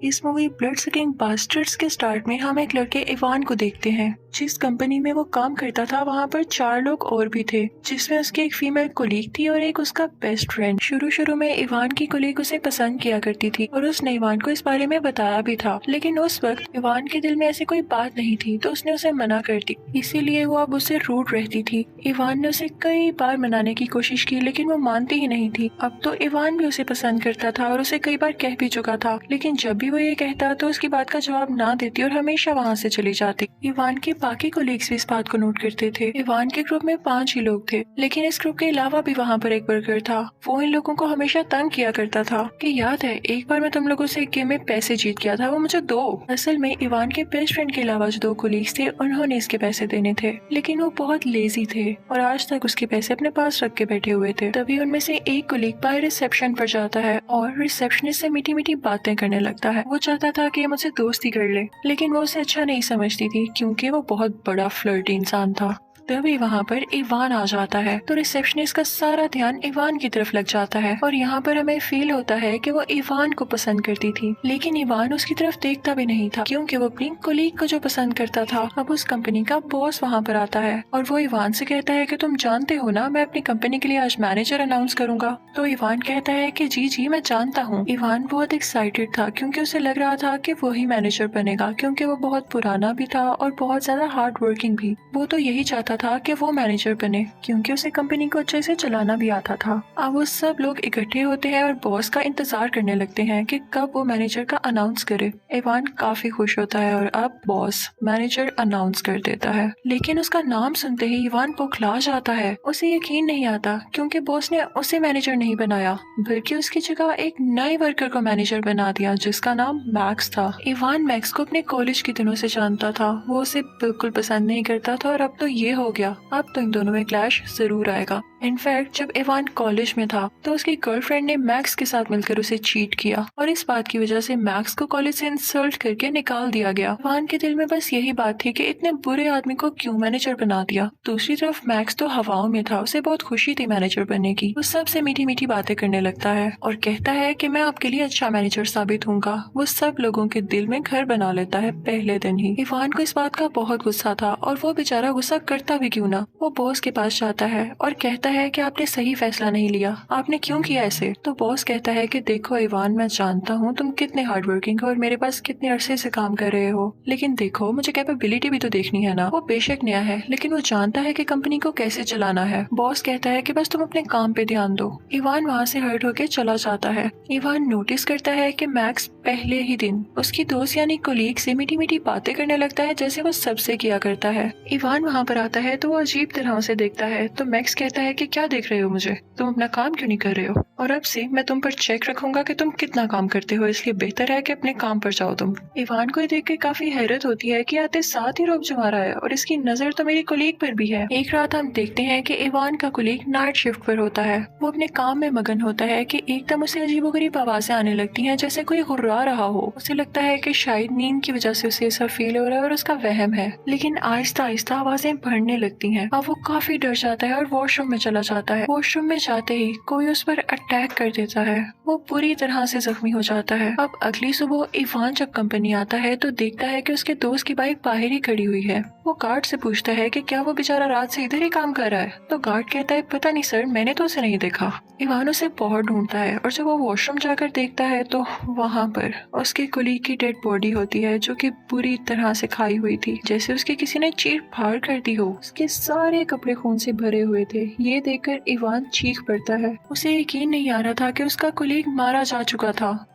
इस movie blood sucking bastards के start में हम एक लड़के इवान को देखते हैं। जिस कंपनी में वो काम करता था वहाँ पर 4 लोग और भी थे, जिसमें उसकी एक फीमेल कोलीग थी और एक उसका बेस्ट फ्रेंड। शुरू में इवान की कोलीग उसे पसंद किया करती थी और उसने इवान को इस बारे में बताया भी था, लेकिन उस वक्त इवान के दिल में ऐसी कोई बात नहीं थी तो उसने उसे मना कर दी। इसीलिए वो अब उससे रूड रहती थी। इवान ने उसे कई बार मनाने की कोशिश की लेकिन वो मानती ही नहीं थी। अब तो इवान भी उसे पसंद करता था और उसे कई बार कह भी चुका था, लेकिन जब भी वो ये कहता तो उसकी बात का जवाब ना देती और हमेशा वहाँ से चली जाती। इवान के बाकी कोलीग्स भी इस बात को नोट करते थे। इवान के ग्रुप में 5 ही लोग थे, लेकिन इस ग्रुप के अलावा भी वहाँ पर एक वर्कर था। वो इन लोगों को हमेशा तंग किया करता था कि याद है एक बार मैं तुम लोगों से एक गेम में पैसे जीत गया था, वो मुझे दो। असल में इवान के बेस्ट फ्रेंड के अलावा जो 2 कोलीग्स थे उन्होंने इसके पैसे देने थे, लेकिन वो बहुत लेजी थे और आज तक उसके पैसे अपने पास रख के बैठे हुए थे। तभी उनमें से एक कोलीग बाहर रिसेप्शन पर जाता है और रिसेप्शनिस्ट से मीठी मीठी बातें करने लगता है। वो चाहता था कि मुझसे दोस्ती कर ले, लेकिन वो उसे अच्छा नहीं समझती थी क्योंकि वो बहुत बड़ा फ्लर्टी इंसान था। तभी वहाँ पर इवान आ जाता है तो रिसेप्शनिस्ट का सारा ध्यान इवान की तरफ लग जाता है और यहाँ पर हमें फील होता है कि वो इवान को पसंद करती थी, लेकिन इवान उसकी तरफ देखता भी नहीं था क्योंकि वो अपनी कोलीग को जो पसंद करता था। अब उस कंपनी का बॉस वहाँ पर आता है और वो इवान से कहता है कि तुम जानते हो ना, मैं अपनी कंपनी के लिए आज मैनेजर अनाउंस करूंगा। तो इवान कहता है कि जी जी मैं जानता हूँ। इवान बहुत एक्साइटेड था क्योंकि उसे लग रहा था कि वो ही मैनेजर बनेगा, क्योंकि वो बहुत पुराना भी था और बहुत ज्यादा हार्ड वर्किंग भी। वो तो यही चाहता था कि वो मैनेजर बने क्योंकि उसे कंपनी को अच्छे से चलाना भी आता था। अब वो सब लोग इकट्ठे होते हैं और बॉस का इंतजार करने लगते हैं कि कब वो मैनेजर का अनाउंस करे। इवान काफी खुश होता है और अब बॉस मैनेजर अनाउंस कर देता है, लेकिन उसका नाम सुनते ही इवान बौखला जाता है। उसे यकीन नहीं आता क्योंकि बॉस ने उसे मैनेजर नहीं बनाया बल्कि उसकी जगह एक नए वर्कर को मैनेजर बना दिया जिसका नाम मैक्स था। इवान मैक्स को अपने कॉलेज के दिनों से जानता था, वो उसे बिल्कुल पसंद नहीं करता था और अब तो ये हो गया, अब तो इन दोनों में क्लैश जरूर आएगा। इनफैक्ट जब इवान कॉलेज में था तो उसकी गर्लफ्रेंड ने मैक्स के साथ मिलकर उसे चीट किया और इस बात की वजह से मैक्स को कॉलेज से इंसल्ट करके निकाल दिया गया। इवान के दिल में बस यही बात थी कि इतने बुरे आदमी को क्यों मैनेजर बना दिया। दूसरी तरफ मैक्स तो हवाओं में था, उसे बहुत खुशी थी मैनेजर बनने की। वो सबसे मीठी मीठी बातें करने लगता है और कहता है कि मैं आपके लिए अच्छा मैनेजर साबित होऊंगा। वो सब लोगों के दिल में घर बना लेता है पहले दिन ही। इवान को इस बात का बहुत गुस्सा था और वो बेचारा गुस्सा करता भी क्यों ना। वो बॉस के पास जाता है और कहता है कि आपने सही फैसला नहीं लिया, आपने क्यों किया ऐसे। तो बॉस कहता है कि देखो इवान, मैं जानता हूँ तुम कितने हार्ड वर्किंग हो और मेरे पास कितने अरसे से काम कर रहे हो, लेकिन देखो मुझे कैपेबिलिटी भी तो देखनी है ना। वो बेशक नया है लेकिन वो जानता है कि कंपनी को कैसे चलाना है। बॉस कहता है कि बस तुम अपने काम पे ध्यान दो। इवान वहाँ से हर्ट होकर चला जाता है। इवान नोटिस करता है कि मैक्स पहले ही दिन उसकी दोस्त यानी कोलीग से मीठी मीठी बातें करने लगता है जैसे वो सबसे किया करता है। इवान वहाँ पर आता है तो वो अजीब तरह से देखता है तो मैक्स कहता है कि क्या देख रहे हो मुझे, तुम अपना काम क्यों नहीं कर रहे हो, और अब से मैं तुम पर चेक रखूंगा कि तुम कितना काम करते हो, इसलिए बेहतर है कि अपने काम पर जाओ तुम। इवान को देख के काफी हैरत होती है कि आते साथ ही रोब जमा रहा है और इसकी नजर तो मेरी कोलीग पर भी है। एक रात हम देखते हैं कि इवान का कोलीग नाइट शिफ्ट पर होता है। वो अपने काम में मगन होता है कि एकदम उसे अजीबोगरीब आवाजें आने लगती हैं जैसे कोई गुर्रा रहा हो। उसे लगता है कि शायद नींद की वजह से उसे ऐसा फील हो रहा है और उसका वहम है, लेकिन आहिस्ता आहिस्ता आवाजें बढ़ने लगती हैं। अब वो काफी डर जाता है और वॉशरूम में चला जाता है। वॉशरूम में जाते ही कोई उस पर अटैक कर देता है। वो पूरी तरह से जख्मी हो जाता है। अब अगली सुबह इवान जब कंपनी आता है तो देखता है कि उसके दोस्त की बाइक बाहर ही खड़ी हुई है। वो गार्ड से पूछता है कि क्या वो बेचारा रात से इधर ही काम कर रहा है। तो गार्ड कहता है पता नहीं सर, मैंने तो उसे नहीं देखा। इवान उसे बहुत ढूंढता है और जब वो वॉशरूम जाकर देखता है तो वहाँ पर उसके कोलीग की डेड बॉडी होती है जो कि पूरी तरह से खाई हुई थी, जैसे उसके किसी ने चीर फाड़ कर दी हो। उसके सारे कपड़े खून से भरे हुए थे। ये देखकर इवान चीख पड़ता है। उसे यकीन नहीं आ रहा था कि उसका कोलीग मारा जा चुका था।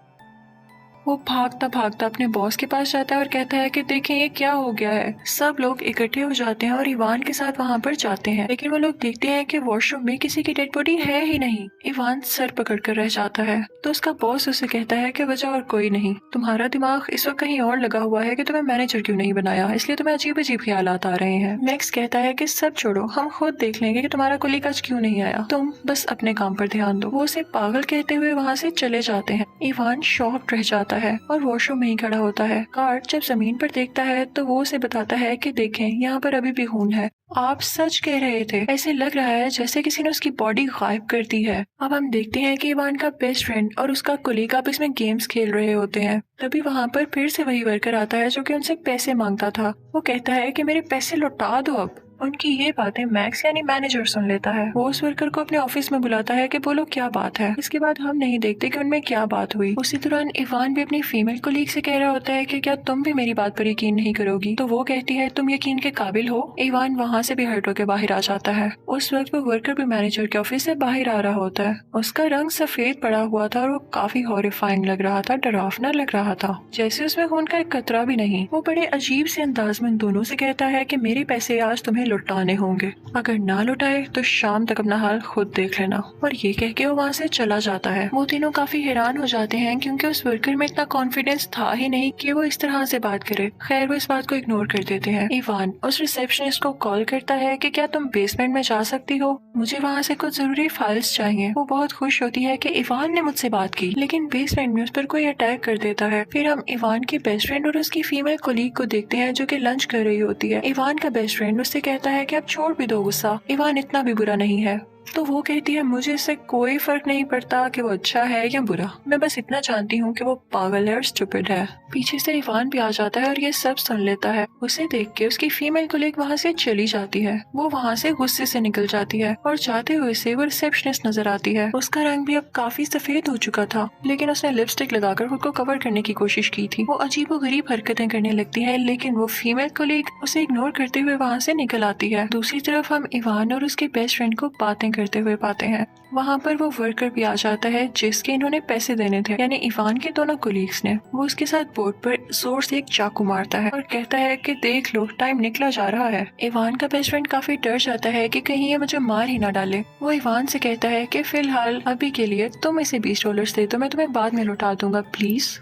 वो भागता भागता अपने बॉस के पास जाता है और कहता है कि देखें ये क्या हो गया है। सब लोग इकट्ठे हो जाते हैं और इवान के साथ वहाँ पर जाते हैं, लेकिन वो लोग देखते हैं कि वॉशरूम में किसी की डेड बॉडी है ही नहीं। इवान सर पकड़कर रह जाता है तो उसका बॉस उसे कहता है कि वजह और कोई नहीं, तुम्हारा दिमाग इस वक्त कहीं और लगा हुआ है कि तुम्हें मैनेजर क्यों नहीं बनाया, इसलिए तुम्हें अजीब अजीब ख्यालात आ रहे हैं। मैक्स कहता है कि सब छोड़ो, हम खुद देख लेंगे कि तुम्हारा कोलीग आज क्यों नहीं आया, तुम बस अपने काम पर ध्यान दो। वो उसे पागल कहते हुए वहाँ से चले जाते हैं। इवान शॉक्ड रह जाता है और वॉशरूम में ही खड़ा होता है। कार्ड जब जमीन पर देखता है तो वो उसे बताता है कि देखें, यहाँ पर अभी भी खून है। आप सच कह रहे थे। ऐसे लग रहा है जैसे किसी ने उसकी बॉडी गायब कर दी है। अब हम देखते हैं कि इवान का बेस्ट फ्रेंड और उसका कोलीग आपस में गेम्स खेल रहे होते हैं। तभी वहाँ पर फिर से वही वर्कर आता है जो कि उनसे पैसे मांगता था। वो कहता है कि मेरे पैसे लौटा दो अब। उनकी ये बातें मैक्स यानी मैनेजर सुन लेता है। वो उस वर्कर को अपने ऑफिस में बुलाता है कि बोलो क्या बात है। इसके बाद हम नहीं देखते कि उनमें क्या बात हुई। उसी दौरान इवान भी अपनी फीमेल कोलीग से कह रहा होता है कि क्या तुम भी मेरी बात पर यकीन नहीं करोगी। तो वो कहती है तुम यकीन के काबिल हो। इवान वहाँ से भी हर्ट होकर बाहर आ जाता है। उस वक्त वो वर्कर भी मैनेजर के ऑफिस से बाहर आ रहा होता है। उसका रंग सफेद पड़ा हुआ था और वो काफी हॉरिफाइंग लग रहा था, डरावना लग रहा था, जैसे उसमें खून का एक कतरा भी नहीं। वो बड़े अजीब से अंदाज में दोनों से कहता है कि मेरे पैसे आज तुम्हें लौटाने होंगे, अगर ना लौटाए तो शाम तक अपना हाल खुद देख लेना। और ये कह के वो वहाँ से चला जाता है। वो तीनों काफी हैरान हो जाते हैं क्योंकि उस वर्कर में इतना कॉन्फिडेंस था ही नहीं कि वो इस तरह से बात करे। खैर वो इस बात को इग्नोर कर देते हैं। इवान उस रिसेप्शनिस्ट को कॉल करता है कि क्या तुम बेसमेंट में जा सकती हो, मुझे वहाँ से कुछ जरूरी फाइल्स चाहिए। वो बहुत खुश होती है कि इवान ने मुझसे बात की, लेकिन बेसमेंट में उस पर कोई अटैक कर देता है। फिर हम इवान के बेस्ट फ्रेंड और उसकी फीमेल कोलीग को देखते हैं जो कि लंच कर रही होती है। इवान का बेस्ट फ्रेंड उससे कहता है कि अब छोड़ भी दो गुस्सा, इवान इतना भी बुरा नहीं है। तो वो कहती है मुझे इससे कोई फर्क नहीं पड़ता कि वो अच्छा है या बुरा, मैं बस इतना जानती हूँ कि वो पागल है और स्टूपिड है। पीछे से इवान भी आ जाता है और ये सब सुन लेता है। उसे देख के उसकी फीमेल कोलीग वहाँ से चली जाती है। वो वहाँ से गुस्से से निकल जाती है और जाते हुए से वो रिसेप्शनिस्ट नजर आती है। उसका रंग भी अब काफी सफेद हो चुका था, लेकिन उसने लिपस्टिक लगाकर खुद को कवर करने की कोशिश की थी। वो अजीबोगरीब हरकतें करने लगती है, लेकिन वो फीमेल कोलीग उसे इग्नोर करते हुए वहाँ से निकल आती है। दूसरी तरफ हम इवान और उसके बेस्ट फ्रेंड को बातें करते हुए पाते हैं। वहाँ पर वो वर्कर भी आ जाता है जिसके इन्होंने पैसे देने थे, यानी इवान के दोनों कोलीग्स ने। वो उसके साथ बोर्ड पर जोर से एक चाकू मारता है और कहता है कि देख लो टाइम निकला जा रहा है। इवान का बेस्ट फ्रेंड काफी डर जाता है कि कहीं ये मुझे मार ही ना डाले। वो इवान से कहता है कि फिलहाल अभी के लिए तुम इसे $20 दे दो, मैं तुम्हें बाद में लौटा दूंगा प्लीज।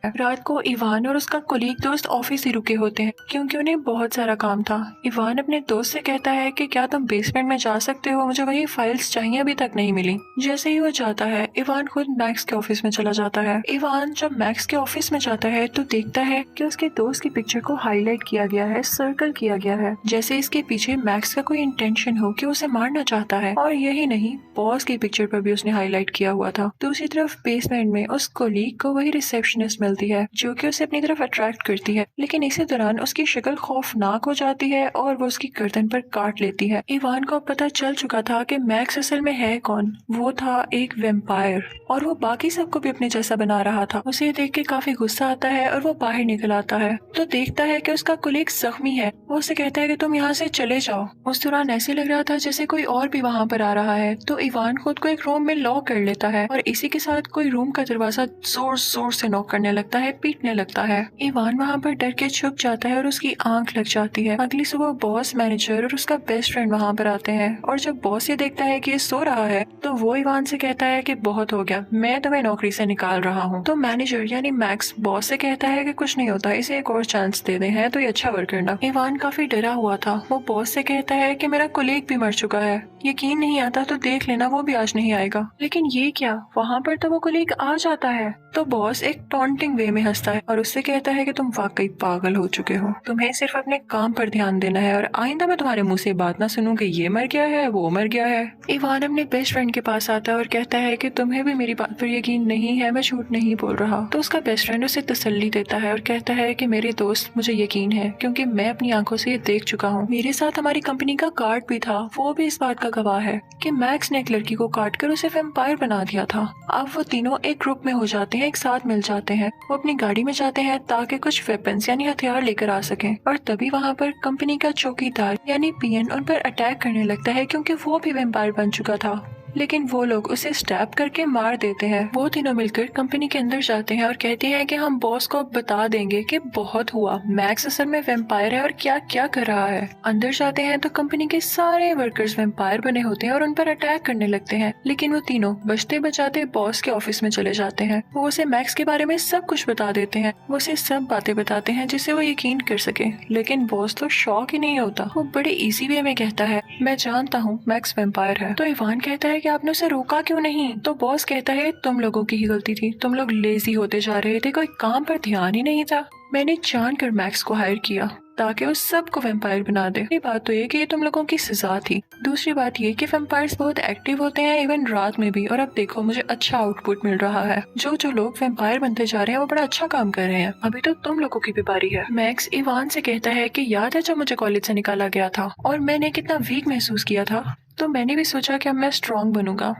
रात को इवान और उसका कोलीग दोस्त ऑफिस ही रुके होते हैं क्योंकि उन्हें बहुत सारा काम था। इवान अपने दोस्त से कहता है कि क्या तुम बेसमेंट में जा सकते हो, मुझे वही फाइल्स चाहिए, अभी तक नहीं मिली। जैसे ही वो जाता है इवान खुद मैक्स के ऑफिस में चला जाता है। इवान जब मैक्स के ऑफिस में जाता है तो देखता है कि उसके दोस्त की पिक्चर को हाईलाइट किया गया है, सर्कल किया गया है, जैसे इसके पीछे मैक्स का कोई इंटेंशन हो कि उसे मारना चाहता है। और यही नहीं, बॉस की पिक्चर पर भी उसने हाईलाइट किया हुआ था। दूसरी तरफ बेसमेंट में उस कोलीग को वही रिसेप्शनिस्ट मिलती है जो कि उसे अपनी तरफ अट्रैक्ट करती है, लेकिन इसी दौरान उसकी शक्ल खौफनाक हो जाती है और वो उसकी गर्दन पर काट लेती है। इवान को पता चल चुका था कि मैक्स असल में है कौन। वो था एक वेम्पायर और वो बाकी सबको भी अपने जैसा बना रहा था। उसे देख के काफी गुस्सा आता है और वो बाहर निकल आता है तो देखता है कि उसका कोलीग जख्मी है। वो उसे कहता है कि तुम यहाँ से चले जाओ। उस दौरान ऐसे लग रहा था जैसे कोई और भी वहाँ पर आ रहा है, तो इवान खुद को एक रूम में लॉक कर लेता है और इसी के साथ कोई रूम का दरवाजा जोर जोर से नॉक करने लगता है, पीटने लगता है। इवान वहाँ पर डर के छुप जाता है और उसकी आंख लग जाती है। अगली सुबह बॉस, मैनेजर और उसका बेस्ट फ्रेंड वहाँ पर आते हैं और जब बॉस ये देखता है कि ये सो रहा है तो वो इवान से कहता है कि बहुत हो गया, मैं तुम्हें नौकरी से निकाल रहा हूँ। तो मैनेजर यानी मैक्स बॉस से कहता है कि कुछ नहीं होता, इसे एक और चांस दे दे, है तो ये अच्छा वर्क करना। इवान काफी डरा हुआ था। वो बॉस से कहता है कि मेरा कोलीग भी मर चुका है, यकीन नहीं आता तो देख लेना, वो भी आज नहीं आएगा। लेकिन ये क्या, वहाँ पर तो वो कोलीग आ जाता है। तो बॉस एक टॉन्टिंग वे में हंसता है और उससे कहता है कि तुम वाकई पागल हो चुके हो, तुम्हें सिर्फ अपने काम पर ध्यान देना है और आइंदा मैं तुम्हारे मुंह से बात ना सुनूं कि ये मर गया है, वो मर गया है। इवान अपने बेस्ट फ्रेंड के पास आता है और कहता है कि तुम्हें भी मेरी बात पर यकीन नहीं है, मैं झूठ नहीं बोल रहा। तो उसका बेस्ट फ्रेंड उसे तसल्ली देता है और कहता है कि मेरे दोस्त, मुझे यकीन है क्योंकि मैं अपनी आंखों से ये देख चुका हूँ। मेरे साथ हमारी कंपनी का कार्ड भी था, वो भी इस बात का गवाह है कि मैक्स ने एक लड़की को काट कर उसे वैम्पायर बना दिया था। अब वो तीनों एक ग्रुप में हो जाते हैं, एक साथ मिल जाते हैं। वो अपनी गाड़ी में जाते हैं ताकि कुछ वेपन्स यानी हथियार लेकर आ सकें। और तभी वहाँ पर कंपनी का चौकीदार यानी पीएन उन पर अटैक करने लगता है क्योंकि वो भी वैम्पायर बन चुका था, लेकिन वो लोग उसे स्टैप करके मार देते हैं। वो तीनों मिलकर कंपनी के अंदर जाते हैं और कहते हैं कि हम बॉस को बता देंगे कि बहुत हुआ, मैक्स असल में वैम्पायर है और क्या क्या कर रहा है। अंदर जाते हैं तो कंपनी के सारे वर्कर्स वैम्पायर बने होते हैं और उन पर अटैक करने लगते हैं, लेकिन वो तीनों बचते बचाते बॉस के ऑफिस में चले जाते हैं। वो उसे मैक्स के बारे में सब कुछ बता देते हैं। वो उसे सब बातें बताते हैं जिससे वो यकीन कर सके, लेकिन बॉस तो शॉक ही नहीं होता। वो बड़े इजी वे में कहता है, मैं जानता हूँ मैक्स वैम्पायर है। तो इवान कहता है कि आपने उसे रोका क्यों नहीं। तो बॉस कहता है तुम लोगों की ही गलती थी, तुम लोग लेजी होते जा रहे थे, कोई काम पर ध्यान ही नहीं था। मैंने जानकर मैक्स को हायर किया ताकि वो सबको वेम्पायर बना दे। ये बात तो ये कि ये तुम लोगों की सजा थी। दूसरी बात ये कि वेम्पायर्स बहुत एक्टिव होते हैं इवन रात में भी, और अब देखो मुझे अच्छा आउटपुट मिल रहा है। जो जो लोग वेम्पायर बनते जा रहे हैं वो बड़ा अच्छा काम कर रहे हैं। अभी तो तुम लोगों की भी बारी है। मैक्स इवान से कहता है कि याद है जब मुझे कॉलेज से निकाला गया था और मैंने कितना वीक महसूस किया था, तो मैंने भी सोचा कि अब मैं स्ट्रॉन्ग बनूंगा।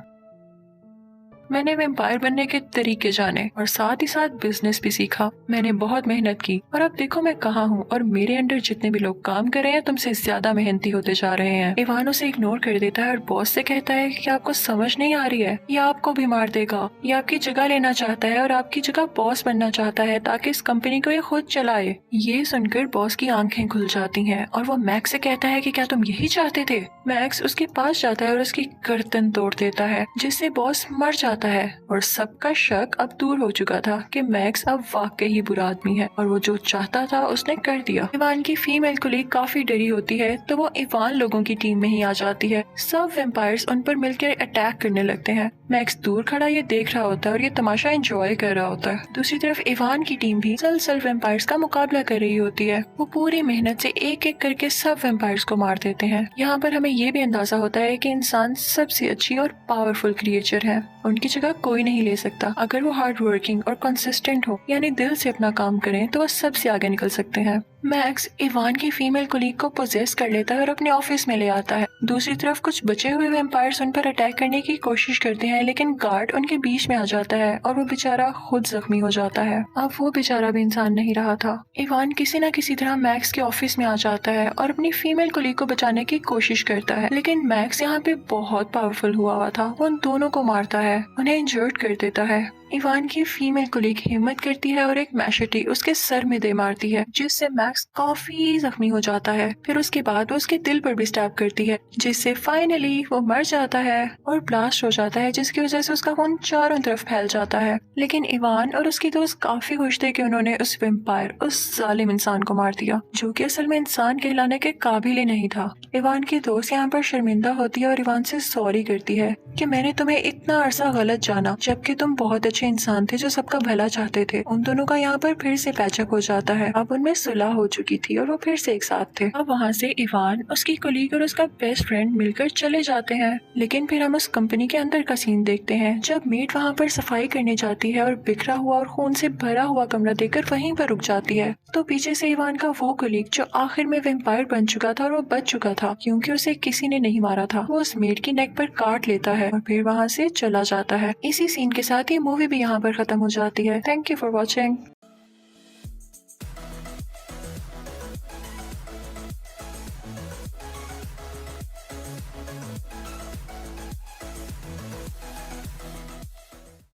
मैंने वेम्पायर बनने के तरीके जाने और साथ ही साथ बिजनेस भी सीखा। मैंने बहुत मेहनत की और अब देखो मैं कहाँ हूँ, और मेरे अंडर जितने भी लोग काम कर रहे हैं तुमसे ज्यादा मेहनती होते जा रहे हैं। इवान उसे इग्नोर कर देता है और बॉस से कहता है कि आपको समझ नहीं आ रही है, ये आपको भी मार देगा। ये आपकी जगह लेना चाहता है और आपकी जगह बॉस बनना चाहता है ताकि इस कंपनी को ये खुद चलाए। ये सुनकर बॉस की आंखें खुल जाती हैं और वो मैक्स से कहता है कि क्या तुम यही चाहते थे। मैक्स उसके पास जाता है और उसकी गर्दन तोड़ देता है, जिससे बॉस मर जाता है और सबका शक अब दूर हो चुका था कि मैक्स अब वाकई ही बुरा आदमी है और वो जो चाहता था उसने कर दिया। इवान की फीमेल कोलीग काफी डरी होती है तो वो इवान लोगों की टीम में ही आ जाती है। सब वेम्पायर्स उन पर मिलकर अटैक करने लगते हैं। मैक्स दूर खड़ा ये देख रहा होता है और ये तमाशा एंजॉय कर रहा होता है। दूसरी तरफ इवान की टीम भी मुसलसल वेम्पायर्स का मुकाबला कर रही होती है। वो पूरी मेहनत से एक एक करके सब वेम्पायर्स को मार देते हैं। यहाँ पर हमें ये भी अंदाजा होता है कि इंसान सबसे अच्छी और पावरफुल क्रिएचर है, उनकी जगह कोई नहीं ले सकता। अगर वो हार्ड वर्किंग और कंसिस्टेंट हो यानी दिल से अपना काम करें तो वो सबसे आगे निकल सकते हैं। मैक्स इवान की फीमेल कोलीग को पोजेस कर लेता है और अपने ऑफिस में ले आता है। दूसरी तरफ कुछ बचे हुए वेम्पायर्स उन पर अटैक करने की कोशिश करते हैं लेकिन गार्ड उनके बीच में आ जाता है और वो बेचारा खुद जख्मी हो जाता है। अब वो बेचारा भी इंसान नहीं रहा था। इवान किसी न किसी तरह मैक्स के ऑफिस में आ जाता है और अपनी फीमेल कोलीग को बचाने की कोशिश करता है, लेकिन मैक्स यहाँ पे बहुत पावरफुल हुआ था। वो उन दोनों को मारता है, उन्हें इंजर्ड कर देता है। इवान की फीमेल कोलीग हिम्मत करती है और एक मैशेटी उसके सर में दे मारती है, जिससे मैक्स काफी जख्मी हो जाता है। फिर उसके बाद वो उसके दिल पर भी स्टैब करती है, जिससे फाइनली वो मर जाता है और ब्लास्ट हो जाता है, जिसकी वजह से उसका खून चारों तरफ फैल जाता है। लेकिन इवान और उसकी दोस्त काफी खुश थे कि उन्होंने उस वेम्पायर, उस जालिम इंसान को मार दिया जो कि असल में इंसान कहलाने के काबिल ही नहीं था। इवान की दोस्त यहाँ पर शर्मिंदा होती है और इवान से सॉरी करती है कि मैंने तुम्हें इतना अरसा गलत जाना, जबकि तुम बहुत अच्छे इंसान थे जो सबका भला चाहते थे। उन दोनों का यहाँ पर फिर से पैचअप हो जाता है। अब उनमें सुलह हो चुकी थी और वो फिर से एक साथ थे। अब वहाँ से इवान, उसकी कोलीग और उसका बेस्ट फ्रेंड मिलकर चले जाते हैं। लेकिन फिर हम उस कंपनी के अंदर का सीन देखते हैं जब मेट वहाँ पर सफाई करने जाती है और बिखरा हुआ और खून से भरा हुआ कमरा देखकर वहीं पर रुक जाती है। तो पीछे से इवान का वो कोलीग जो आखिर में वेम्पायर बन चुका था और वो बच चुका था क्योंकि उसे किसी ने नहीं मारा था, वो उस मेट की नेक पर काट लेता है और फिर वहाँ से चला जाता है। इसी सीन के साथ ही मूवी भी यहाँ पर खत्म हो जाती है। Thank you for watching.